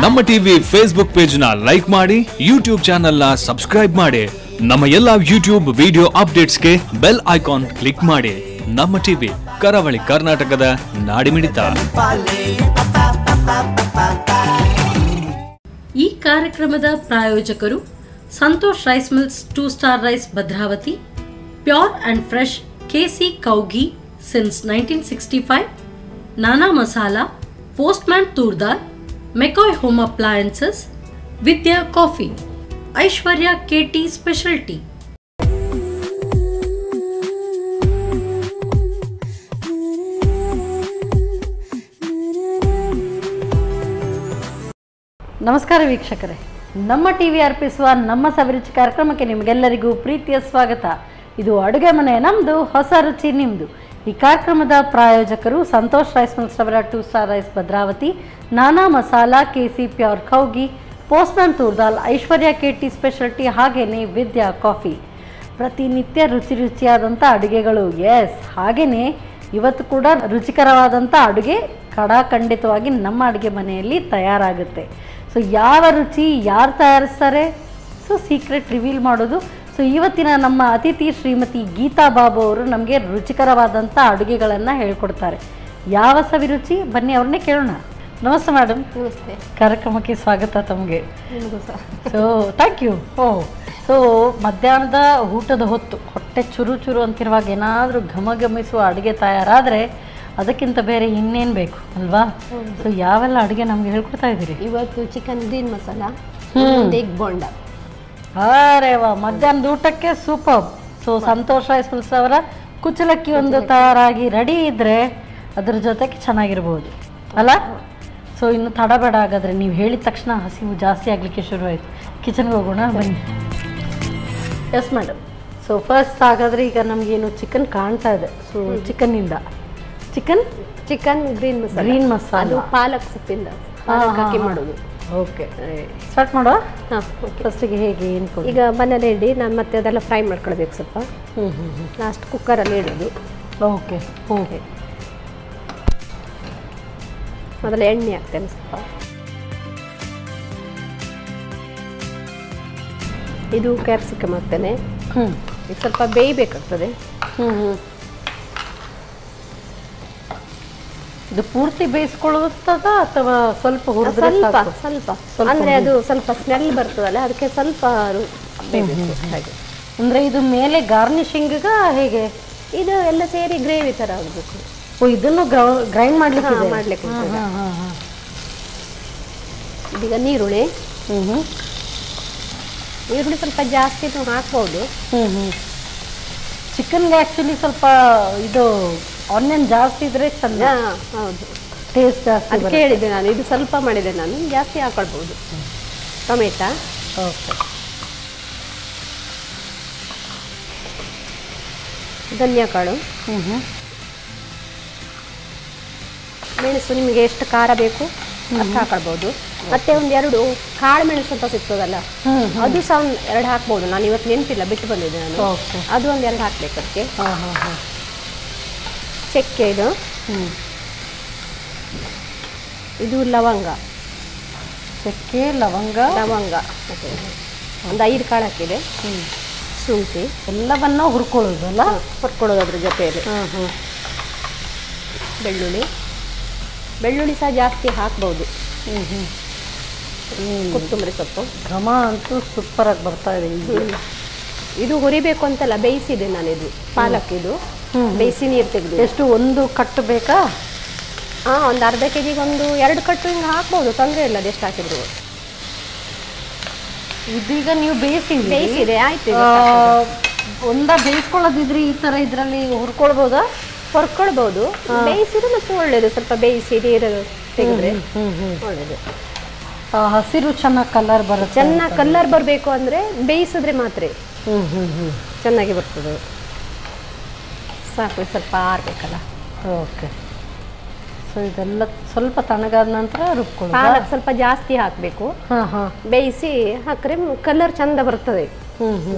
ನಮ್ಮ TV Facebook page ನ like ಮಾಡಿ, ಯೂಟ್ಯೂಬ್ ಚಾನೆಲ್ ನ ಸಬ್ಸ್ಕ್ರೈಬ್ ಮಾಡಿ. ನಮ್ಮ ಎಲ್ಲಾ ಯೂಟ್ಯೂಬ್ ವಿಡಿಯೋ ಅಪ್ಡೇಟ್ಸ್ಗೆ ಬೆಲ್ ಐಕಾನ್ ಕ್ಲಿಕ್ ಮಾಡಿ. ನಮ್ಮ ಟಿವಿ ಕರಾವಳಿ ಕರ್ನಾಟಕದ ನಾಡಿಮಿಡಿತ. ಈ ಕಾರ್ಯಕ್ರಮದ ಪ್ರಾಯೋಜಕರು Santosh rice mills 2 star rice Bhadravati, pure and fresh KC cow ghee since 1965, Nana Masala, postman toor dal, McCoy home appliances, Vidya coffee, Aishwarya KT speciality. ನಮಸ್ಕಾರ ವೀಕ್ಷಕರೇ, ನಮ್ಮ ಟಿವಿ ಅರ್ಪಿಸುವ ನಮ್ಮ ಸವಿರುಚಿ ಕಾರ್ಯಕ್ರಮಕ್ಕೆ ನಿಮಗೆಲ್ಲರಿಗೂ ಪ್ರೀತಿಯ ಸ್ವಾಗತ. ಇದು ಅಡುಗೆ ಮನೆ ನಮ್ಮದು, ಹೊಸ ರುಚಿ ನಿಮ್ಮದು. ಈ ಕಾರ್ಯಕ್ರಮದ ಪ್ರಾಯೋಜಕರು ಸಂತೋಷ್ ರೈಸ್ ಮಿಲ್ಸ್ ರವರ 2 star rice Bhadravati, Nana Masala, KC pure cow ಘೀ, postman toor dal, Aishwarya KT speciality, ಹಾಗೆಯೇ ವಿದ್ಯಾ ಕಾಫಿ. ಪ್ರತಿನಿತ್ಯ ರುಚಿಯಾದಂಥ ಅಡುಗೆಗಳು. ಎಸ್, ಹಾಗೆಯೇ ಇವತ್ತು ಕೂಡ ರುಚಿಕರವಾದಂಥ ಅಡುಗೆ ಖಂಡಿತವಾಗಿ ನಮ್ಮ ಅಡುಗೆ ಮನೆಯಲ್ಲಿ ತಯಾರಾಗುತ್ತೆ. ಸೊ ಯಾವ ರುಚಿ ಯಾರು ತಯಾರಿಸ್ತಾರೆ, ಸೊ ಸೀಕ್ರೆಟ್ ರಿವೀಲ್ ಮಾಡೋದು. ಸೊ ಇವತ್ತಿನ ನಮ್ಮ ಅತಿಥಿ ಶ್ರೀಮತಿ ಗೀತಾ ಬಾಬು ಅವರು ನಮಗೆ ರುಚಿಕರವಾದಂಥ ಅಡುಗೆಗಳನ್ನು ಹೇಳ್ಕೊಡ್ತಾರೆ. ಯಾವ ಸವಿರುಚಿ, ಬನ್ನಿ ಅವ್ರನ್ನೇ ಕೇಳೋಣ. ನಮಸ್ತೆ ಮೇಡಮ್. ನಮಸ್ತೆ. ಕಾರ್ಯಕ್ರಮಕ್ಕೆ ಸ್ವಾಗತ ತಮಗೆ. ನಿಮಗೂ ಸಹ. So thank you. ಸೊ ಮಧ್ಯಾಹ್ನದ ಊಟದ ಹೊತ್ತು ಹೊಟ್ಟೆ ಚುರು ಅಂತಿರುವಾಗ ಏನಾದರೂ ಘಮಘಮಿಸುವ ಅಡುಗೆ ತಯಾರಾದರೆ ಅದಕ್ಕಿಂತ ಬೇರೆ ಇನ್ನೇನು ಬೇಕು ಅಲ್ವಾ? ಸೊ ಯಾವೆಲ್ಲ ಅಡುಗೆ ನಮಗೆ ಹೇಳ್ಕೊಡ್ತಾ ಇದ್ದೀರಿ ಇವತ್ತು? Chicken green masala, egg bonda. ಅರೆ ವಾ, ಮಧ್ಯಾಹ್ನದ ಊಟಕ್ಕೆ super. So Santosh rice meals ಅವರ ಕುಚ್ಚಲಕ್ಕಿ ಒಂದು ತಯಾರಾಗಿ ರೆಡಿ ಇದ್ದರೆ ಅದ್ರ ಜೊತೆಗೆ ಚೆನ್ನಾಗಿರ್ಬೋದು ಅಲ್ಲ? ಸೊ ಇನ್ನು ತಡಬೇಡ, ಹಾಗಾದರೆ ನೀವು ಹೇಳಿದ ತಕ್ಷಣ ಹಸಿವು ಜಾಸ್ತಿ ಆಗಲಿಕ್ಕೆ ಶುರು ಆಯಿತು. ಕಿಚನ್ಗೆ ಹೋಗೋಣ ಬನ್ನಿ. Yes madam. ಸೊ ಫಸ್ಟ್ ಹಾಗಾದರೆ ಈಗ ನಮಗೇನು ಚಿಕನ್ ಕಾಣ್ತಾ ಇದೆ. ಸೊ ಚಿಕನ್ನಿಂದ ಚಿಕನ್ ಗ್ರೀನ್ ಮಸಾಲ, ಅದು ಪಾಲಕ್ ಸೊಪ್ಪಿಂದ ಹಾಕಿ ಮಾಡೋದು. ಓಕೆ, ಸ್ಟಾರ್ಟ್ ಮಾಡುವ. ಹಾಂ, ಫಸ್ಟಿಗೆ ಹೇಗೆ ಏನು ಕೊಡಿ? ಈಗ ಮನೇಲಿ ಇಡಿ, ನಾನು ಮತ್ತೆ ಅದೆಲ್ಲ ಫ್ರೈ ಮಾಡ್ಕೊಳ್ಬೇಕು ಸ್ವಲ್ಪ. ಲಾಸ್ಟ್ ಕುಕ್ಕರಲ್ಲಿ ಇಡೋದು. Okay okay. ಮೊದಲು ಎಣ್ಣೆ ಹಾಕ್ತೇನೆ ಸ್ವಲ್ಪ. ಇದು ಕ್ಯಾಪ್ಸಿಕಮ್ ಹಾಕ್ತೇನೆ. ಈಗ ಸ್ವಲ್ಪ ಬೇಯಬೇಕಾಗ್ತದೆ. ಇದು ಪೂರ್ತಿ ಬೇಯಿಸ್ಕೊಳ್ಳುತ್ತದ ಅಥವಾ ಸ್ವಲ್ಪ ಸ್ವಲ್ಪ ಅಂದರೆ ಅದು ಸ್ವಲ್ಪ ಸ್ಮೆಲ್ ಬರ್ತದಲ್ಲ, ಅದಕ್ಕೆ ಸ್ವಲ್ಪ ಬೇಯಬೇಕು ಹಾಗೆ. ಅಂದರೆ ಇದು ಮೇಲೆ ಗಾರ್ನಿಶಿಂಗ್ ಹೇಗೆ? ಇದು ಎಲ್ಲ ಸೇರಿ ಗ್ರೇವಿ ಥರ ಆಗಬೇಕು. ಓ, ಇದನ್ನು ಗ್ರೈಂಡ್ ಮಾಡಲಿಕ್ಕೆ ಇದೀಗ ನೀರುಳ್ಳಿ ಸ್ವಲ್ಪ ಜಾಸ್ತಿ ಹಾಕ್ಬೋದು. ಚಿಕನ್ಗೆ ಆ್ಯಕ್ಚುಲಿ ಸ್ವಲ್ಪ ಇದು ಆನಿಯನ್ ಜಾಸ್ತಿ ಇದ್ರೆ ಚಂದ. ಹೌದು, ಟೇಸ್ಟ್ ಜಾಸ್ತಿ. ಅದಕ್ಕೆ ಹೇಳಿದ್ದೆ ನಾನು, ಇದು ಸ್ವಲ್ಪ ಮಾಡಿದೆ ನಾನು, ಜಾಸ್ತಿ ಹಾಕೊಳ್ಬೋದು. ಟೊಮೆಟೊ, ಓಕೆ, ಧನಿಯಾಕಾಳು, ಮೆಣಸು ನಿಮಗೆ ಎಷ್ಟು ಖಾರ ಬೇಕು ಅಷ್ಟು ಹಾಕೊಳ್ಬೋದು. ಮತ್ತೆ ಒಂದೆರಡು ಕಾಳು ಮೆಣಸು ಅಂತ ಸಿಗ್ತದಲ್ಲ, ಅದು ಸಹ ಎರಡು ಹಾಕ್ಬೋದು. ನಾನು ಇವತ್ತು ನೆನಪಿಲ್ಲ, ಬಿಟ್ಟು ಬಂದಿದ್ದೆ ನಾನು. ಅದು ಒಂದೆರಡು ಹಾಕ್ಬೇಕು ಅದಕ್ಕೆ. ಚಕ್ಕೆ, ಇದು ಲವಂಗ, ಚಕ್ಕೆ, ಲವಂಗ ಮತ್ತೆ ಒಂದು 5 ಕಾಳು ಹಾಕಿದೆ. ಶುಂಠಿ ಎಲ್ಲವನ್ನ ಹುರ್ಕೊಳ್ಳೋದಲ್ಲ, ಹುರ್ಕೊಳ್ಳೋದು ಅದ್ರ ಜೊತೆಯಲ್ಲಿ. ಬೆಳ್ಳುಳ್ಳಿ ಸಹ ಜಾಸ್ತಿ ಹಾಕ್ಬೋದು. ಕೊತ್ತಂಬರಿ ಸೊಪ್ಪು. ಘಮ ಅಂತೂ ಸೂಪರಾಗಿ ಬರ್ತಾ ಇದೆ. ಇದು ಹುರಿಬೇಕು ಅಂತಲ್ಲ, ಬೇಯಿಸಿದೆ ನಾನು. ಇದು ಪಾಲಕ್, ಇದು ಬೇಯಿಸಿ ನೀರು ತೆಗೆದು. ಎಷ್ಟು, ಒಂದು ಕಟ್ಟು ಬೇಕಾ? ಹಾಂ, ಒಂದು ಅರ್ಧ ಕೆಜಿಗೆ ಒಂದು 2 ಕಟ್ಟು ಹಿಂಗೆ ಹಾಕ್ಬೋದು, ತೊಂದರೆ ಇಲ್ಲ. ಅದೆಷ್ಟು ಹಾಕಿದ್ರು. ಇದೀಗ ನೀವು ಬೇಯಿಸಿದೆ ಆಯ್ತು. ಬೇಯಿಸ್ಕೊಳ್ಳೋದಿದ್ರೆ ಈ ಥರ ಇದರಲ್ಲಿ ಹುರ್ಕೊಳ್ಬೋದು. ಬೇಯಿಸಿದ್ರೆ ಮತ್ತೆ ಒಳ್ಳೇದು. ಸ್ವಲ್ಪ ಬೇಯಿಸಿ ನೀರು ತೆಗೆದ್ರೆ ಒಳ್ಳೇದು. ಹಸಿರು ಚೆನ್ನಾಗಿ ಕಲರ್ ಬರುತ್ತೆ. ಚೆನ್ನಾಗಿ ಕಲರ್ ಬರಬೇಕು ಅಂದರೆ ಬೇಯಿಸಿದ್ರೆ ಮಾತ್ರ ಚೆನ್ನಾಗಿ ಬರ್ತದೆ. ಸಾಕು, ಸ್ವಲ್ಪ ಆರಬೇಕಲ್ಲ. ಓಕೆ. ಸೊ ಇದೆಲ್ಲ ಸ್ವಲ್ಪ ತಣ್ಣಗಾದ ನಂತರ ರುಬ್ಕೊಳ್ಳಿ. ಪಾಲಕ್ ಸ್ವಲ್ಪ ಜಾಸ್ತಿ ಹಾಕಬೇಕು. ಬೇಯಿಸಿ ಹಾಕ್ರೆ ಕಲರ್ ಚಂದ ಬರ್ತದೆ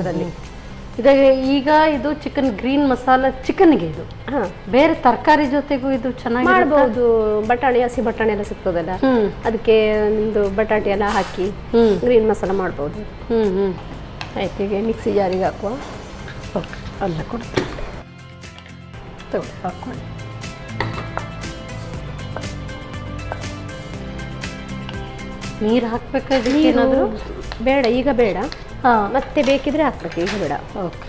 ಅದರಲ್ಲಿ. ಈಗ ಇದು ಚಿಕನ್ ಗ್ರೀನ್ ಮಸಾಲ ಚಿಕನ್ಗೆ ಇದು ಬೇರೆ ತರಕಾರಿ ಜೊತೆಗೂ ಇದು ಚೆನ್ನಾಗಿ ಮಾಡ್ಬೋದು. ಬಟಾಣಿ, ಹಸಿ ಬಟಾಣಿ ಎಲ್ಲ ಸಿಗ್ತದಲ್ಲ, ಅದಕ್ಕೆ ಒಂದು ಬಟಾಟೆ ಎಲ್ಲ ಹಾಕಿ ಗ್ರೀನ್ ಮಸಾಲ ಮಾಡ್ಬೋದು. ಆಯ್ತು, ಈಗ ಮಿಕ್ಸಿ ಜಾರಿಗೆ ಹಾಕುವ. ಓಕೆ, ಅಲ್ಲ ಕೊಡ್ತೀನಿ ತಗೊಳ್ಳಿ, ಹಾಕ್ಕೊಳ್ಳಿ. ನೀರು ಹಾಕ್ಬೇಕಾದ್ರೆ ಏನಾದರೂ ಬೇಡ, ಈಗ ಬೇಡ. ಮತ್ತೆ ಬೇಕಿದ್ರೆ ಹಾಕ್ಬೇಕು, ಈಗ ಬೇಡ. ಓಕೆ,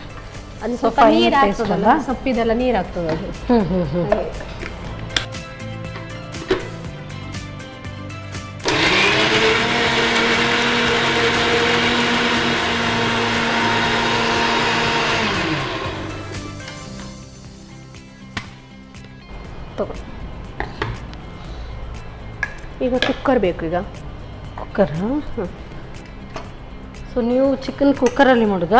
ಅದು ಸ್ವಲ್ಪ ನೀರು ಹಾಕ್ತದಲ್ಲ, ಸೊಪ್ಪಿದೆಲ್ಲ ನೀರು ಹಾಕ್ತದೆ ಅದು. ತಗೋ, ಈಗ ಕುಕ್ಕರ್ ಬೇಕು. ಈಗ ಕುಕ್ಕರ್. ಸೊ ನೀವು ಚಿಕನ್ ಕುಕ್ಕರಲ್ಲಿ ಮಾಡೋದಾ?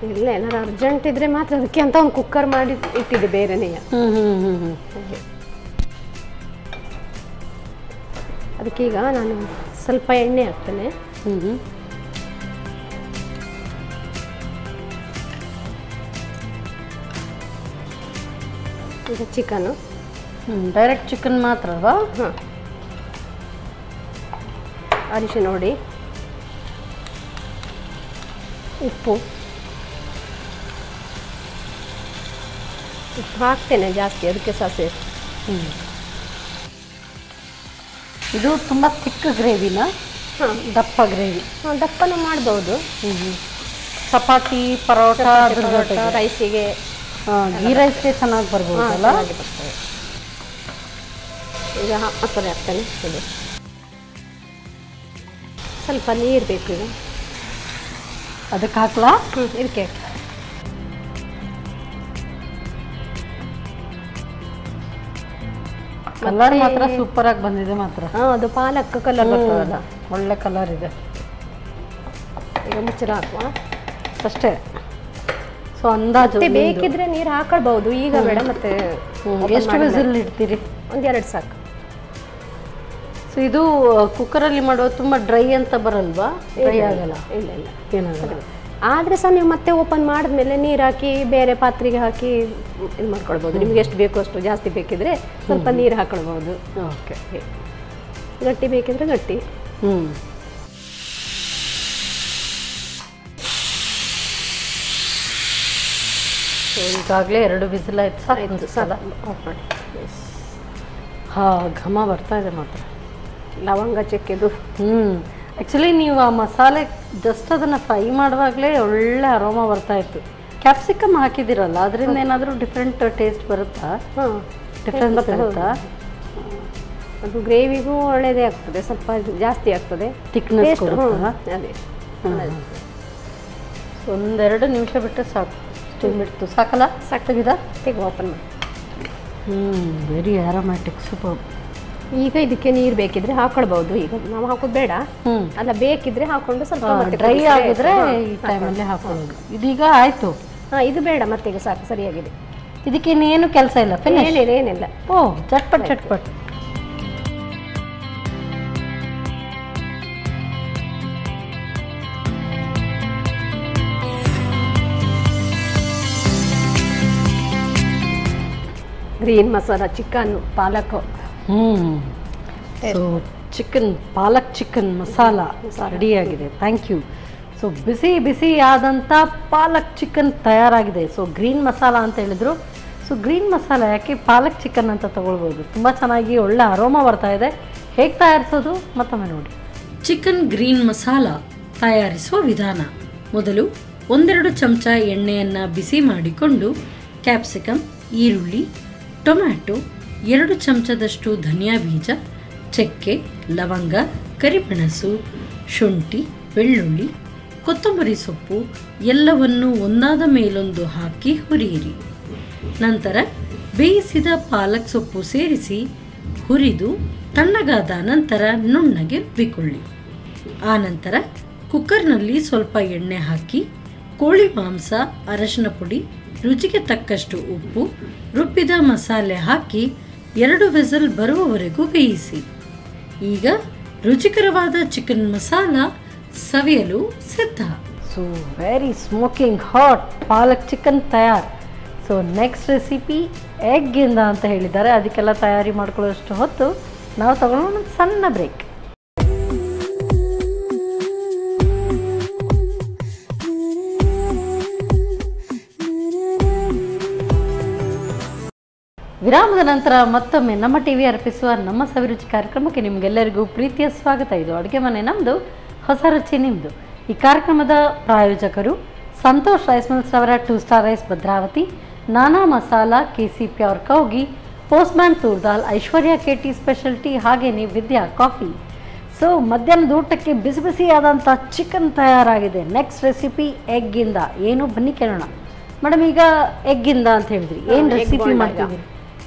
ಇಲ್ಲ, ಏನಾರು ಅರ್ಜೆಂಟ್ ಇದ್ರೆ ಮಾತ್ರ ಅದಕ್ಕೆ ಅಂತ ಒಂದು ಕುಕ್ಕರ್ ಮಾಡಿ ಇಟ್ಟಿದ್ದೆ ಬೇರೆನೇ. ಅದಕ್ಕೆ ಈಗ ನಾನು ಸ್ವಲ್ಪ ಎಣ್ಣೆ ಹಾಕ್ತೇನೆ. ಈಗ ಚಿಕನು ಡೈರೆಕ್ಟ್ ಚಿಕನ್ ಮಾತ್ರ ಅಲ್ವಾ? ಹಾಂ, ಅರಿಶಿನ ನೋಡಿ, ಉಪ್ಪು ಹಾಕ್ತೇನೆ ಜಾಸ್ತಿ, ಅದಕ್ಕೆ ಸಾಸಿವೆ. ಇದು ತುಂಬ ಚಿಕ್ಕ ಗ್ರೇವಿನ? ಹಾಂ, ದಪ್ಪ ಗ್ರೇವಿ. ಹಾಂ, ದಪ್ಪನೂ ಮಾಡ್ಬೋದು. ಚಪಾತಿ, ಪರೋಟ, ರೈಸಿಗೆ, ಗೀ ರೈಸ್ಗೆ ಚೆನ್ನಾಗಿ ಬರ್ಬೋದಲ್ಲ? ಈಗ ಮಸಾಲೆ ಹಾಕ್ತೇನೆ. ಇದು ಸ್ವಲ್ಪ ನೀರು ಬೇಕು. ಈಗ ಅದಕ್ಕೆ ಹಾಕ್ಲಾ? ಇದಕ್ಕೆ ಕಲರ್ ಮಾತ್ರ ಸೂಪರ್ ಆಗಿ ಬಂದಿದೆ ಮಾತ್ರ. ಅದು ಪಾಲಕ್ ಕಲರ್ ಬರ್ತದಲ್ಲ, ಒಳ್ಳೆ ಕಲರ್ ಇದೆ. ಈಗ ಮುಚ್ಚಳ ಹಾಕುವ ಅಷ್ಟೇ. ಸೊ ಅಂದಾಜು ಬೇಕಿದ್ರೆ ನೀರು ಹಾಕೊಳ್ಬಹುದು, ಈಗ ಬೇಡ. ಮತ್ತೆ ಎಷ್ಟು ವಿಸಿಲ್ ಇಡ್ತೀರಿ? 1-2 ಸಾಕು. ಸೊ ಇದು ಕುಕ್ಕರಲ್ಲಿ ಮಾಡುವ ತುಂಬ ಡ್ರೈ ಅಂತ ಬರಲ್ವಾ? ಡ್ರೈ ಆಗಲ್ಲ? ಇಲ್ಲ ಇಲ್ಲ, ಏನಾಗಲ್ಲ. ಆದರೆ ಸಹ ನೀವು ಮತ್ತೆ ಓಪನ್ ಮಾಡಿದ್ಮೇಲೆ ನೀರು ಹಾಕಿ ಬೇರೆ ಪಾತ್ರೆಗೆ ಹಾಕಿ ಇದು ಮಾಡ್ಕೊಳ್ಬೋದು. ನಿಮ್ಗೆ ಎಷ್ಟು ಬೇಕೋ ಅಷ್ಟು, ಜಾಸ್ತಿ ಬೇಕಿದ್ರೆ ಸ್ವಲ್ಪ ನೀರು ಹಾಕೊಳ್ಬೋದು. ಓಕೆ, ಗಟ್ಟಿ ಬೇಕಿದ್ರೆ ಗಟ್ಟಿ. ಈಗಾಗಲೇ 2 ವಿಸಿಲ್ ಆಯ್ತು. ಸಾಕು ಆಫ್ ಮಾಡಿ. ಘಮ ಬರ್ತಾ ಇದೆ ಮಾತ್ರ. ಲವಂಗ ಚೆಕ್ಕೆದು. ಆ್ಯಕ್ಚುಲಿ ನೀವು ಆ ಮಸಾಲೆ ಜಸ್ಟ್ ಅದನ್ನು ಫ್ರೈ ಮಾಡುವಾಗಲೇ ಒಳ್ಳೆ ಅರೋಮಾ ಬರ್ತಾ ಇತ್ತು. ಕ್ಯಾಪ್ಸಿಕಮ್ ಹಾಕಿದಿರಲ್ಲ, ಅದರಿಂದ ಏನಾದರೂ ಡಿಫ್ರೆಂಟ್ ಟೇಸ್ಟ್ ಬರುತ್ತಾ? ಡಿಫ್ರೆನ್ಸ್ ಬರುತ್ತಾ? ಅದು ಗ್ರೇವಿಗೂ ಒಳ್ಳೆಯದೇ ಆಗ್ತದೆ, ಸ್ವಲ್ಪ ಜಾಸ್ತಿ ಆಗ್ತದೆ, ಥಿಕ್ನೆಸ್ ಕೊಡುತ್ತಾ? ಅದೇ. 1-2 ನಿಮಿಷ ಬಿಟ್ಟರೆ ಸಾಕು. ಸ್ಟೀಮ್ ಬಿಡ್ತು ಸಾಕಲ್ಲ? ಸಾಕ್ತಗಿದ ತೆಗೆ ಓಪನ್ ಮಾಡಿ. Very aromatic, super. ಈಗ ಇದಕ್ಕೆ ನೀರು ಬೇಕಿದ್ರೆ ಹಾಕೊಳ್ಬಹುದು. ಈಗ ನಾವು ಹಾಕೋದು ಬೇಡ, ಅಲ್ಲ ಬೇಕಿದ್ರೆ ಹಾಕೊಂಡು ಸ್ವಲ್ಪ ಡ್ರೈ ಆಗಿದ್ರೆ ಈ ಟೈಮಲ್ಲಿ ಹಾಕೊಳ್ಳೋದು. ಇದೀಗ ಆಯ್ತು. ಇದು ಬೇಡ, ಮತ್ತೆ ಈಗ ಸಾಕು, ಸರಿಯಾಗಿದೆ. ಇದಕ್ಕೆ ಇನ್ನೇನು ಕೆಲಸ ಇಲ್ಲ? ಏನಿಲ್ಲ. ಓ, ಚಟ್ಪಟ್ ಚಟ್ಪಟ್. Green masala, chicken, palak. So chicken, palak chicken masala ರೆಡಿಯಾಗಿದೆ. Thank you. ಸೊ ಬಿಸಿ ಬಿಸಿ ಆದಂಥ ಪಾಲಕ್ ಚಿಕನ್ ತಯಾರಾಗಿದೆ. ಸೊ ಗ್ರೀನ್ ಮಸಾಲ ಅಂತ ಹೇಳಿದ್ರು. ಸೊ ಗ್ರೀನ್ ಮಸಾಲ ಯಾಕೆ ಪಾಲಕ್ ಚಿಕನ್ ಅಂತ ತಗೊಳ್ಬೋದು. ತುಂಬ ಚೆನ್ನಾಗಿ ಒಳ್ಳೆ ಅರೋಮಾ ಬರ್ತಾ ಇದೆ. ಹೇಗೆ ತಯಾರಿಸೋದು ಮತ್ತೊಮ್ಮೆ ನೋಡಿ. ಚಿಕನ್ ಗ್ರೀನ್ ಮಸಾಲ ತಯಾರಿಸುವ ವಿಧಾನ. ಮೊದಲು 1-2 ಚಮಚ ಎಣ್ಣೆಯನ್ನು ಬಿಸಿ ಮಾಡಿಕೊಂಡು ಕ್ಯಾಪ್ಸಿಕಮ್, ಈರುಳ್ಳಿ, ಟೊಮ್ಯಾಟೊ, 2 ಚಮಚದಷ್ಟು ಧನಿಯಾ ಬೀಜ, ಚಕ್ಕೆ, ಲವಂಗ, ಕರಿಮೆಣಸು, ಶುಂಠಿ, ಬೆಳ್ಳುಳ್ಳಿ, ಕೊತ್ತಂಬರಿ ಸೊಪ್ಪು ಎಲ್ಲವನ್ನು ಒಂದಾದ ಮೇಲೊಂದು ಹಾಕಿ ಹುರಿಯಿರಿ. ನಂತರ ಬೇಯಿಸಿದ ಪಾಲಕ್ ಸೊಪ್ಪು ಸೇರಿಸಿ ಹುರಿದು ತಣ್ಣಗಾದ ನಂತರ ನುಣ್ಣಗೆ ರುಬ್ಬಿಕೊಳ್ಳಿ. ಆನಂತರ ಕುಕ್ಕರ್ನಲ್ಲಿ ಸ್ವಲ್ಪ ಎಣ್ಣೆ ಹಾಕಿ ಕೋಳಿ ಮಾಂಸ, ಅರಶಿನ ಪುಡಿ, ರುಚಿಗೆ ತಕ್ಕಷ್ಟು ಉಪ್ಪು, ರುಬ್ಬಿದ ಮಸಾಲೆ ಹಾಕಿ 2 ವಿಸಿಲ್ ಬರುವವರೆಗೂ ಬೇಯಿಸಿ. ಈಗ ರುಚಿಕರವಾದ ಚಿಕನ್ ಮಸಾಲ ಸವಿಯಲು ಸಿದ್ಧ. ಸೊ ವೆರಿ ಸ್ಮೋಕಿಂಗ್ ಹಾಟ್ ಪಾಲಕ್ ಚಿಕನ್ ತಯಾರು. ಸೊ ನೆಕ್ಸ್ಟ್ ರೆಸಿಪಿ ಎಗ್ಗಿಂದ ಅಂತ ಹೇಳಿದ್ದಾರೆ. ಅದಕ್ಕೆಲ್ಲ ತಯಾರಿ ಮಾಡ್ಕೊಳ್ಳೋಷ್ಟು ಹೊತ್ತು ನಾವು ತಗೊಳ್ಳೋಣ ಒಂದು ಸಣ್ಣ ಬ್ರೇಕ್. ವಿರಾಮದ ನಂತರ ಮತ್ತೊಮ್ಮೆ ನಮ್ಮ ಟಿವಿ ಅರ್ಪಿಸುವ ನಮ್ಮ ಸವಿರುಚಿ ಕಾರ್ಯಕ್ರಮಕ್ಕೆ ನಿಮಗೆಲ್ಲರಿಗೂ ಪ್ರೀತಿಯ ಸ್ವಾಗತ. ಇದು ಅಡುಗೆ ಮನೆ ನಮ್ಮದು, ಹೊಸ ರುಚಿ ನಿಮ್ಮದು. ಈ ಕಾರ್ಯಕ್ರಮದ ಪ್ರಾಯೋಜಕರು ಸಂತೋಷ್ ರೈಸ್ ಮಿಲ್ಸ್ ಅವರ 2 star rice Bhadravati, Nana Masala, KC pure cow ghee, postman toor dal, Aishwarya KT speciality, ಹಾಗೆಯೇ ವಿದ್ಯಾ ಕಾಫಿ. ಸೊ ಮಧ್ಯಾಹ್ನದ ಊಟಕ್ಕೆ ಬಿಸಿ ಬಿಸಿಯಾದಂಥ ಚಿಕನ್ ತಯಾರಾಗಿದೆ. ನೆಕ್ಸ್ಟ್ ರೆಸಿಪಿ ಎಗ್ಗಿಂದ. ಏನು ಬನ್ನಿ ಕೇಳೋಣ. ಮೇಡಮ್, ಈಗ ಎಗ್ಗಿಂದ ಅಂತ ಹೇಳಿದ್ರಿ, ಏನು ರೆಸಿಪಿ ಮಾಡ್ತಿದ್ದೀರಿ?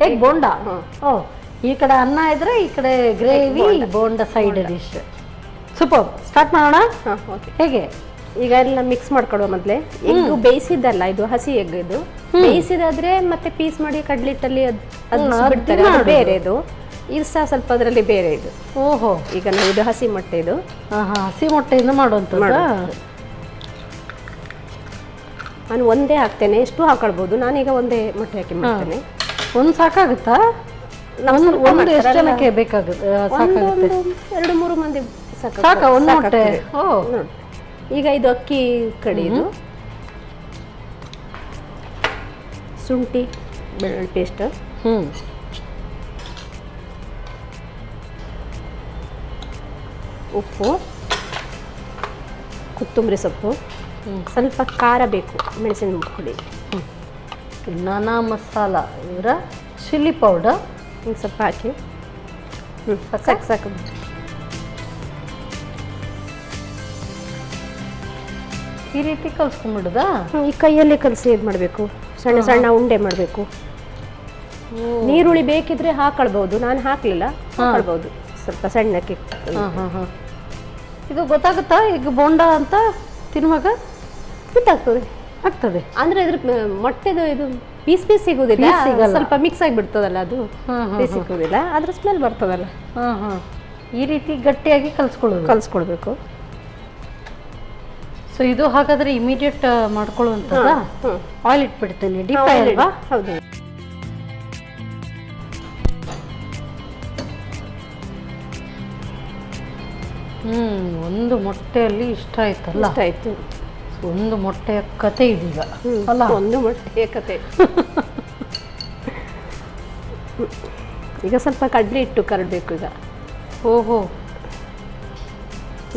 ಎಗ್ ಬೋಂಡ. ಓ, ಈ ಕಡೆ ಅನ್ನ ಇದ್ರೆ ಈ ಕಡೆ gravy, bonda side dish. Super. Start ಮಾಡೋಣ. ಹೇಗೆ? ಈಗ ಎಲ್ಲ ಮಿಕ್ಸ್ ಮಾಡ್ಕೊಡುವ ಮೊದಲೇ. ಎಗ್ ಬೇಯಿಸಿದ್ದಲ್ಲ, ಇದು ಹಸಿ ಎಗ್. ಇದು ಬೇಯಿಸಿದಾದ್ರೆ ಮತ್ತೆ ಪೀಸ್ ಮಾಡಿ ಕಡ್ಲಿಟ್ಟಲ್ಲಿ ಬಿಡ್ತಾರೆ, ಅದು ಬೇರೆ. ಇದು ಸಹ ಸ್ವಲ್ಪ ಅದರಲ್ಲಿ ಬೇರೆ. ಇದು ಓಹೋ, ಈಗ ನಾವು ಇದು ಹಸಿ ಮೊಟ್ಟೆ. ಇದು ಹಸಿ ಮೊಟ್ಟೆಯಿಂದ ಮಾಡುವಂಥದ್ದು. ನಾನು ಒಂದೇ ಹಾಕ್ತೇನೆ, ಎಷ್ಟು ಹಾಕೊಳ್ಬೋದು. ನಾನೀಗ ಒಂದೇ ಮೊಟ್ಟೆ ಹಾಕಿ ಮಾಡ್ತೇನೆ. ಒಂದು ಸಾಕಾಗುತ್ತಾ? ಒಂದು ಎಷ್ಟು ಜನಕ್ಕೆ ಬೇಕಾಗುತ್ತೆ? ಸಾಕಾಗುತ್ತೆ. 2-3 ಮಂದಿ ಸಾಕ ಒಂದು ಮೊಟ್ಟೆ. ಓ, ಈಗ ಇದು ಅಕ್ಕಿ ಕಡಿ. ಇದು ಶುಂಠಿ ಬೆಳ್ಳುಳ್ಳಿ ಪೇಸ್ಟ್, ಉಪ್ಪು, ಕೊತ್ತಂಬರಿ ಸೊಪ್ಪು, ಸ್ವಲ್ಪ ಖಾರ ಬೇಕು, ಮೆಣಸಿನ ಪುಡಿ, ನಾನಾ ಮಸಾಲ, ಇವರ ಚಿಲ್ಲಿ ಪೌಡರ್ ಒಂದು ಸ್ವಲ್ಪ ಹಾಕಿ. ಸಾಕು ಸಾಕು. ಈ ರೀತಿ ಕಲ್ಸ್ಕೊಂಡ್ಬಿಡುದಾ? ಈ ಕೈಯಲ್ಲೇ ಕಲಸಿ ಇದು ಮಾಡಬೇಕು. ಸಣ್ಣ ಸಣ್ಣ ಉಂಡೆ ಮಾಡಬೇಕು. ನೀರುಳ್ಳಿ ಬೇಕಿದ್ರೆ ಹಾಕೊಳ್ಬಹುದು, ನಾನು ಹಾಕಲಿಲ್ಲ. ಹಾಕೊಳ್ಬಹುದು ಸ್ವಲ್ಪ ಸಣ್ಣಕ್ಕೆ. ಇದು ಗೊತ್ತಾಗುತ್ತಾ ಈಗ ಬೋಂಡ ಅಂತ ತಿನ್ನುವಾಗ? ಗೊತ್ತಾಗ್ತದೆ. ಆಗ್ತದೆ ಅಂದ್ರೆ ಇದ್ರ ಮೊಟ್ಟೆದು ಇದು ಪೀಸ್ ಸಿಗುದಿಲ್ಲ, ಸ್ವಲ್ಪ ಮಿಕ್ಸ್ ಆಗಿಬಿಡ್ತದಲ್ಲ, ಅದು ಪೀಸ್ ಸಿಗುದಿಲ್ಲ, ಅದ್ರ ಸ್ಮೆಲ್ ಬರ್ತದಲ್ಲ. ಈ ರೀತಿ ಗಟ್ಟಿಯಾಗಿ ಕಲ್ಸ್ಕೊಳ್ಬೇಕು. ಸೊ ಇದು ಹಾಗಾದ್ರೆ ಇಮಿಡಿಯೇಟ್ ಮಾಡ್ಕೊಳ್ಳುವಂಥದ್ದಾ? ಆಯಿಲ್ ಇಟ್ಬಿಡ್ತೇನೆ. ಡೀಪ್ ಫ್ರೈ ಅಲ್ವಾ? ಹೌದು. ಒಂದು ಮೊಟ್ಟೆಯಲ್ಲಿ ಇಷ್ಟ ಆಯ್ತಲ್ಲ? ಇಷ್ಟ ಆಯ್ತು. ಒಂದು ಮೊಟ್ಟೆಯ ಕತೆ ಇದೀಗ ಅಲ್ಲ? ಒಂದು ಮೊಟ್ಟೆಯ ಕತೆ. ಈಗ ಸ್ವಲ್ಪ ಕಡಲೆ ಹಿಟ್ಟು ಕರಡಬೇಕು. ಈಗ ಓಹೋ,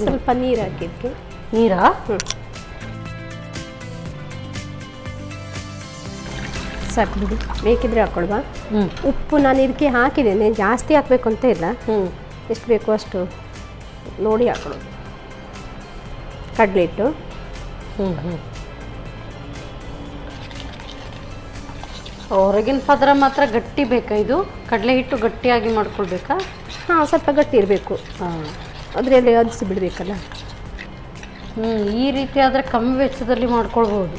ಸ್ವಲ್ಪ ನೀರು ಹಾಕಿದ್ಕೆ. ನೀರಾ? ಸಾಕು ಬಿಡಿ, ಬೇಕಿದ್ರೆ ಹಾಕೊಳ್ವಾ. ಉಪ್ಪು ನಾನು ಇದಕ್ಕೆ ಹಾಕಿದ್ದೇನೆ, ಜಾಸ್ತಿ ಹಾಕಬೇಕು ಅಂತ ಇಲ್ಲ. ಎಷ್ಟು ಬೇಕು ಅಷ್ಟು ನೋಡಿ ಹಾಕೊಳ್ಳೋದು. ಕಡಲೆ ಹಿಟ್ಟು. ಹೊರಗಿನ ಪದರ ಮಾತ್ರ ಗಟ್ಟಿ ಬೇಕಾ? ಇದು ಕಡಲೆ ಹಿಟ್ಟು ಗಟ್ಟಿಯಾಗಿ ಮಾಡ್ಕೊಳ್ಬೇಕಾ? ಸ್ವಲ್ಪ ಗಟ್ಟಿ ಇರಬೇಕು. ಅದರಲ್ಲಿ ಅದಿಸಿ ಬಿಡಬೇಕಲ್ಲ. ಈ ರೀತಿ ಆದರೆ ಕಮ್ಮಿ ವೆಚ್ಚದಲ್ಲಿ ಮಾಡ್ಕೊಳ್ಬಹುದು.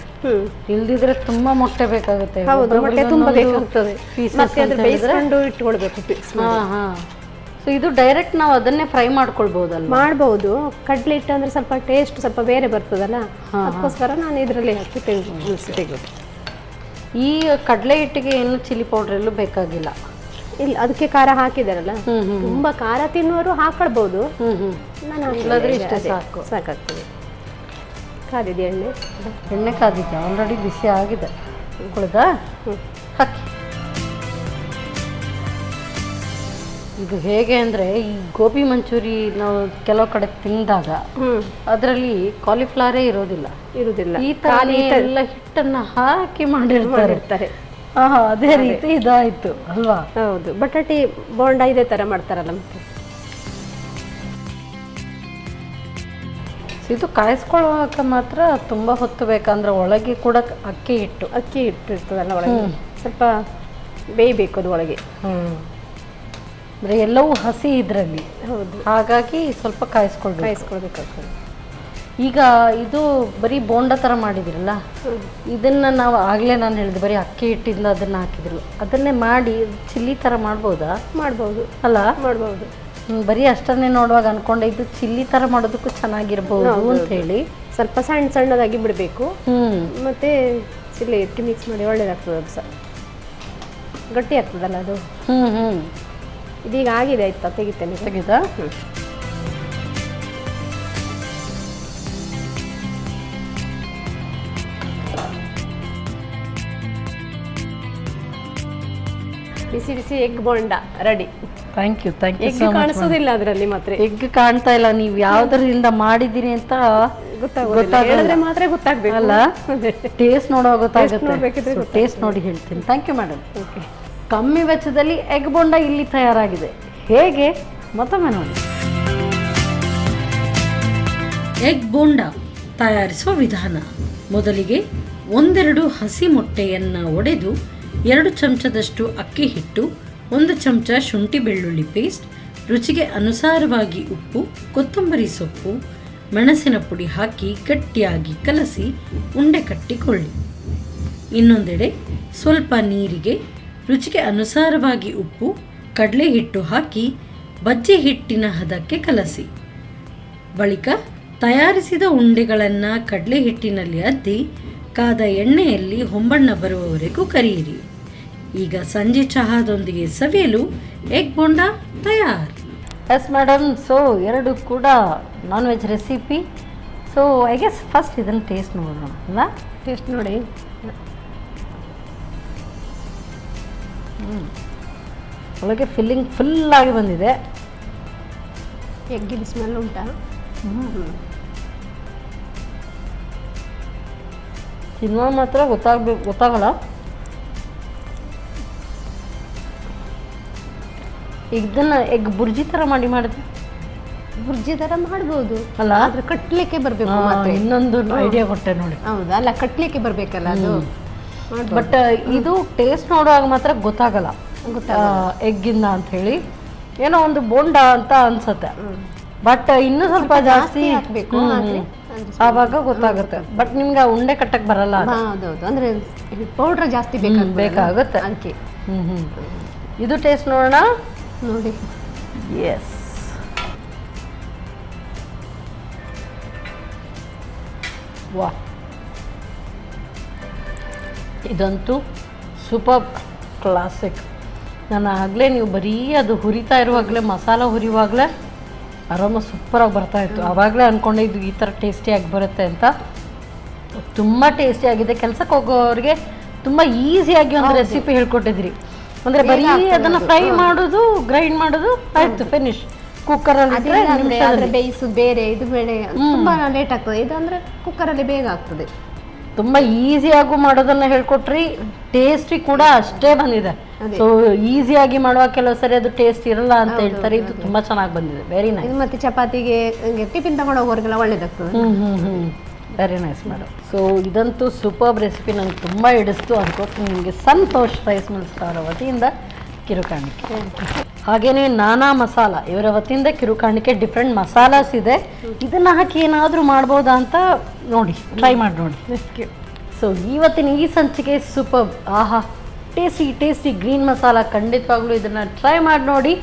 ಇಲ್ದಿದ್ರೆ ತುಂಬಾ ಮೊಟ್ಟೆ ಬೇಕಾಗುತ್ತೆ. ಹೌದು, ಮೊಟ್ಟೆ ತುಂಬಾ ಬೇಕಾಗ್ತದೆ. ಮತ್ತೆ ಅದು ಬೇಯಿಸ್ಕೊಂಡು ಇಟ್ಕೊಳ್ಬೇಕು. ಸೊ ಇದು ಡೈರೆಕ್ಟ್ ನಾವು ಅದನ್ನೇ ಫ್ರೈ ಮಾಡ್ಕೊಳ್ಬಹುದಲ್ಲ? ಮಾಡ್ಬೋದು. ಕಡಲೆ ಹಿಟ್ಟು ಅಂದ್ರೆ ಸ್ವಲ್ಪ ಟೇಸ್ಟ್ ಸ್ವಲ್ಪ ಬೇರೆ ಬರ್ತದಲ್ಲ, ಅದಕ್ಕೋಸ್ಕರ ನಾನು ಇದರಲ್ಲಿ ಹಾಕಿ ತೆಗೆದು. ಈ ಕಡಲೆ ಹಿಟ್ಟಿಗೆ ಏನು ಚಿಲ್ಲಿ ಪೌಡರ್ ಎಲ್ಲೂ ಬೇಕಾಗಿಲ್ಲ? ಇಲ್ಲ, ಅದಕ್ಕೆ ಖಾರ ಹಾಕಿದಾರಲ್ಲ. ತುಂಬಾ ಖಾರ ತಿನ್ನುವರು ಹಾಕೊಳ್ಬಹುದು. ನಾನು ಇಷ್ಟೇ ಸಾಕು, ಸಾಕಾಗ್ತದೆ. ಕಾದಿದೆ ಎಣ್ಣೆ ಕಾದಿದ್ದೆ, ಆಲ್ರೆಡಿ ಬಿಸಿ ಆಗಿದೆ. ಕುಳಿದಾ? ಹಾಕಿ. ಇದು ಹೇಗೆ ಅಂದರೆ, ಈ ಗೋಬಿ ಮಂಚೂರಿ ನಾವು ಕೆಲವು ಕಡೆ ತಿಂದಾಗ ಅದರಲ್ಲಿ ಕಾಲಿಫ್ಲವರೇ ಇರೋದಿಲ್ಲ. ಈ ತರ ಎಲ್ಲ ಹಿಟ್ಟನ್ನು ಹಾಕಿ ಮಾಡಿರ್ತಾರೆ. ಅದೇ ರೀತಿ ಇದಾಯ್ತು ಅಲ್ವಾ? ಹೌದು. ಬಟಾಟೆ ಬೋಂಡ ಇದೇ ತರ ಮಾಡ್ತಾರಲ್ಲ. ಮತ್ತೆ ಇದು ಕಾಯಿಸ್ಕೊಳ್ಳೋಕೆ ಮಾತ್ರ ತುಂಬಾ ಹೊತ್ತು ಬೇಕಂದ್ರೆ ಒಳಗೆ ಕೂಡ ಅಕ್ಕಿ ಹಿಟ್ಟು ಇರ್ತದಲ್ಲ ಒಳಗೆ, ಸ್ವಲ್ಪ ಬೇಯಬೇಕು ಅದು ಒಳಗೆ. ಅಂದರೆ ಎಲ್ಲವೂ ಹಸಿ ಇದರಲ್ಲಿ. ಹೌದು, ಹಾಗಾಗಿ ಸ್ವಲ್ಪ ಕಾಯಿಸ್ಕೊಳ್ಬೇಕಾಗ್ತದೆ. ಈಗ ಇದು ಬರೀ ಬೋಂಡ ಥರ ಮಾಡಿದಿರಲ್ಲ, ಇದನ್ನು ನಾವು ಆಗಲೇ ನಾನು ಹೇಳಿದೆ ಬರೀ ಅಕ್ಕಿ ಹಿಟ್ಟಿಂದ ಅದನ್ನು ಹಾಕಿದ್ರು. ಅದನ್ನೇ ಮಾಡಿ ಚಿಲ್ಲಿ ಥರ ಮಾಡ್ಬೋದಾ? ಮಾಡ್ಬೋದು ಅಲ್ಲ? ಮಾಡ್ಬೋದು. ಬರೀ ಅಷ್ಟನ್ನೇ ನೋಡುವಾಗ ಅನ್ಕೊಂಡೆ ಇದು ಚಿಲ್ಲಿ ತರ ಮಾಡೋದಕ್ಕೂ ಚೆನ್ನಾಗಿರ್ಬೋದು ಅಂತ ಹೇಳಿ. ಸ್ವಲ್ಪ ಸಣ್ಣದಾಗಿ ಬಿಡಬೇಕು. ಮತ್ತೆ ಚಿಲ್ಲಿ ಇಟ್ಟು ಮಿಕ್ಸ್ ಮಾಡಿ ಒಳ್ಳೇದಾಗ್ತದೆ. ಅದು ಸಹ ಗಟ್ಟಿ ಆಗ್ತದಲ್ಲ ಅದು. ಇದೀಗ ಆಗಿದೆ. ಆಯ್ತಾ, ತೆಗಿತೇನೆ. ತೆಗೆದಾ? ಬಿಸಿ ಬಿಸಿ egg bonda ready. Thank you egg ಕಾಣಿಸೋದಿಲ್ಲ ಅದರಲ್ಲಿ. ಮಾತ್ರ ಎಗ್ ಕಾಣ್ತಾ ಇಲ್ಲ. ನೀವು ಯಾವ್ದರಿಂದ ಮಾಡಿದೀನಿ ಅಂತ ಗೊತ್ತಾಗೋದಿಲ್ಲ, ಮಾತ್ರ ಗೊತ್ತಾಗ್ಬೇಕಲ್ಲ. ಟೇಸ್ಟ್ ನೋಡುವಾಗ ಗೊತ್ತಾಗುತ್ತೆ. ಟೇಸ್ಟ್ ನೋಡಿ ಹೇಳ್ತೀನಿ. Thank you madam. ಓಕೆ. ಕಮ್ಮಿ ವೆಚ್ಚದಲ್ಲಿ ಎಗ್ ಬೋಂಡ ಇಲ್ಲಿ ತಯಾರಾಗಿದೆ. ಹೇಗೆ ಮತ್ತೊಮ್ಮೆ ನೋಡಿ. ಎಗ್ ಬೋಂಡ ತಯಾರಿಸುವ ವಿಧಾನ. ಮೊದಲಿಗೆ 1-2 ಹಸಿ ಮೊಟ್ಟೆಯನ್ನು ಒಡೆದು 2 ಚಮಚದಷ್ಟು ಅಕ್ಕಿ ಹಿಟ್ಟು, 1 ಚಮಚ ಶುಂಠಿ ಬೆಳ್ಳುಳ್ಳಿ ಪೇಸ್ಟ್, ರುಚಿಗೆ ಅನುಸಾರವಾಗಿ ಉಪ್ಪು, ಕೊತ್ತಂಬರಿ ಸೊಪ್ಪು, ಮೆಣಸಿನ ಪುಡಿ ಹಾಕಿ ಗಟ್ಟಿಯಾಗಿ ಕಲಸಿ ಉಂಡೆ ಕಟ್ಟಿಕೊಳ್ಳಿ. ಇನ್ನೊಂದೆಡೆ ಸ್ವಲ್ಪ ನೀರಿಗೆ ರುಚಿಗೆ ಅನುಸಾರವಾಗಿ ಉಪ್ಪು, ಕಡಲೆ ಹಿಟ್ಟು ಹಾಕಿ ಬಜ್ಜಿ ಹಿಟ್ಟಿನ ಹದಕ್ಕೆ ಕಲಸಿ. ಬಳಿಕ ತಯಾರಿಸಿದ ಉಂಡೆಗಳನ್ನು ಕಡಲೆ ಹಿಟ್ಟಿನಲ್ಲಿ ಅದ್ದಿ ಕಾದ ಎಣ್ಣೆಯಲ್ಲಿ ಹೊಂಬಣ್ಣ ಬರುವವರೆಗೂ ಕರಿಯಿರಿ. ಈಗ ಸಂಜೆ ಚಹಾದೊಂದಿಗೆ ಸವಿಯಲು ಎಗ್ ಬೋಂಡ ತಯಾರು. Yes madam. ಸೊ 2 ಕೂಡ non veg recipe. So I guess first ಇದನ್ನು ಟೇಸ್ಟ್ ನೋಡೋಣ ಅಲ್ಲ? ಟೇಸ್ಟ್ ನೋಡಿ. ಒಳಗೆ ಫಿಲ್ಲಿಂಗ್ ಫುಲ್ಲಾಗಿ ಬಂದಿದೆ. ಎಗ್ಗಿನ ಸ್ಮೆಲ್ ಉಂಟಾ? ತಿನ್ನುವ ಮಾತ್ರ ಗೊತ್ತಾಗಲ್ಲ. ಇದನ್ನ ಎಗ್ ಬುರ್ಜಿ ಥರ ಮಾಡಿದ್ರೆ ಬುರ್ಜಿ ಥರ ಮಾಡ್ಬೋದು ಅಲ್ಲ? ಆದ್ರೆ ಕಟ್ಲಿಕ್ಕೆ ಬರಬೇಕು. ಇನ್ನೊಂದು ಐಡಿಯಾ ಕೊಟ್ಟೆ ನೋಡಿ. ಹೌದಾ? ಅಲ್ಲ, ಕಟ್ಲಿಕ್ಕೆ ಬರಬೇಕಲ್ಲ ಅದು. ಬಟ್ ಇದು ಟೇಸ್ಟ್ ನೋಡುವಾಗ ಮಾತ್ರ ಗೊತ್ತಾಗಲ್ಲ ಎಗ್ಗಿಂದ ಅಂತ ಹೇಳಿ. ಏನೋ ಒಂದು ಬೋಂಡ ಅಂತ ಅನ್ಸುತ್ತೆ. ಬಟ್ ಇನ್ನೂ ಸ್ವಲ್ಪ ಜಾಸ್ತಿ ಹಾಕಬೇಕು, ಆವಾಗ ಗೊತ್ತಾಗುತ್ತೆ. ಬಟ್ ನಿಮ್ಗೆ ಆ ಉಂಡೆ ಕಟ್ಟಕ್ಕೆ ಬರಲ್ಲ. ಹೌದೌದು. ಅಂದ್ರೆ ಪೌಡ್ರ್ ಜಾಸ್ತಿ ಬೇಕಾಗುತ್ತೆ. ಅದಕ್ಕೆ. ಇದು ಟೇಸ್ಟ್ ನೋಡೋಣ ನೋಡಿ. ಎಸ್. ವಾ, ಇದಂತೂ ಸೂಪರ್ ಕ್ಲಾಸಿಕ್. ನಾನು ಆಗಲೇ ನೀವು ಬರೀ ಅದು ಹುರಿತಾ ಇರುವಾಗಲೇ, ಮಸಾಲ ಹುರಿಯುವಾಗಲೇ ಆರಾಮ ಸೂಪರಾಗಿ ಬರ್ತಾಯಿತ್ತು. ಆವಾಗಲೇ ಅಂದ್ಕೊಂಡೆ ಇದು ಈ ಥರ ಟೇಸ್ಟಿಯಾಗಿ ಬರುತ್ತೆ ಅಂತ. ತುಂಬ ಟೇಸ್ಟಿಯಾಗಿದೆ. ಕೆಲಸಕ್ಕೆ ಹೋಗೋರಿಗೆ ತುಂಬ ಈಸಿಯಾಗಿ ಒಂದು ರೆಸಿಪಿ ಹೇಳ್ಕೊಟ್ಟಿದ್ರಿ. ಅಂದರೆ ಬರೀ ಅದನ್ನು ಫ್ರೈ ಮಾಡೋದು, ಗ್ರೈಂಡ್ ಮಾಡೋದು, ಆಯಿತು, ಫಿನಿಶ್. ಕುಕ್ಕರಲ್ಲಿ ಬೇಯಿಸೋದು ಬೇರೆ, ಇದು ಬೇರೆ, ತುಂಬ ಲೇಟ್ ಆಗ್ತದೆ. ಇದು ಅಂದರೆ ಕುಕ್ಕರಲ್ಲಿ ಬೇಗ ಆಗ್ತದೆ. ತುಂಬ ಈಸಿಯಾಗೂ ಮಾಡೋದನ್ನು ಹೇಳ್ಕೊಟ್ರಿ. ಟೇಸ್ಟಿ ಕೂಡ ಅಷ್ಟೇ ಬಂದಿದೆ. ಸೊ ಈಸಿಯಾಗಿ ಮಾಡುವ ಕೆಲವು ಸರಿ ಅದು ಟೇಸ್ಟ್ ಇರಲ್ಲ ಅಂತ ಹೇಳ್ತಾರೆ. ಇದು ತುಂಬ ಚೆನ್ನಾಗಿ ಬಂದಿದೆ. Very nice. ಮತ್ತೆ ಚಪಾತಿಗೆ ಟಿಫಿನ್ ತಗೊಂಡು ಹೋಗೋರಿಗೆಲ್ಲ ಒಳ್ಳೇದಾಗ್ತದೆ. Very nice madam. ಸೊ ಇದಂತೂ ಸೂಪರ್ ರೆಸಿಪಿ ನಂಗೆ ತುಂಬ ಹಿಡಿಸ್ತು. ಅದಕ್ಕೋಸ್ಕರ ನಿಮಗೆ ಸಂತೋಷ್ ರೈಸ್ ಮಿಲ್ಸ್ ಅವರ ವತಿಯಿಂದ ಕಿರುಕಾಣಿಕೆ. ಹಾಗೆಯೇ ನಾನಾ ಮಸಾಲ ಇವರ ವತಿಯಿಂದ ಕಿರುಕಾಣಿಕೆ. ಡಿಫ್ರೆಂಟ್ ಮಸಾಲಾಸ್ ಇದೆ. ಇದನ್ನು ಹಾಕಿ ಏನಾದರೂ ಮಾಡ್ಬೋದಾ ಅಂತ ನೋಡಿ, ಟ್ರೈ ಮಾಡಿ ನೋಡಿ. ಸೊ ಇವತ್ತಿನ ಈ ಸಂಚಿಕೆ ಸೂಪರ್. ಆಹಾ, ಟೇಸ್ಟಿ ಗ್ರೀನ್ ಮಸಾಲ. ಖಂಡಿತವಾಗ್ಲೂ ಇದನ್ನು ಟ್ರೈ ಮಾಡಿ ನೋಡಿ.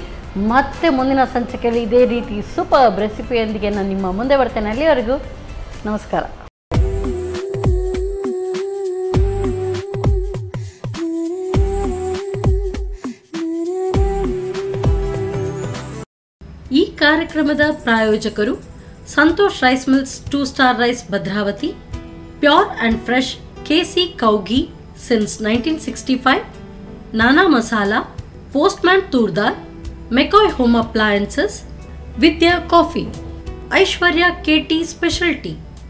ಮತ್ತೆ ಮುಂದಿನ ಸಂಚಿಕೆಯಲ್ಲಿ ಇದೇ ರೀತಿ ಸೂಪರ್ ರೆಸಿಪಿಯೊಂದಿಗೆ ನಾನು ನಿಮ್ಮ ಮುಂದೆ ಬರ್ತೇನೆ. ಅಲ್ಲಿವರೆಗೂ ನಮಸ್ಕಾರ. ಈ ಕಾರ್ಯಕ್ರಮದ ಪ್ರಾಯೋಜಕರು Santosh rice mills, 2 star rice Bhadravati, pure and fresh KC cow ghee since 1965, Nana Masala, postman toor dal, McCoy home appliances, Vidya coffee, Aishwarya KT speciality.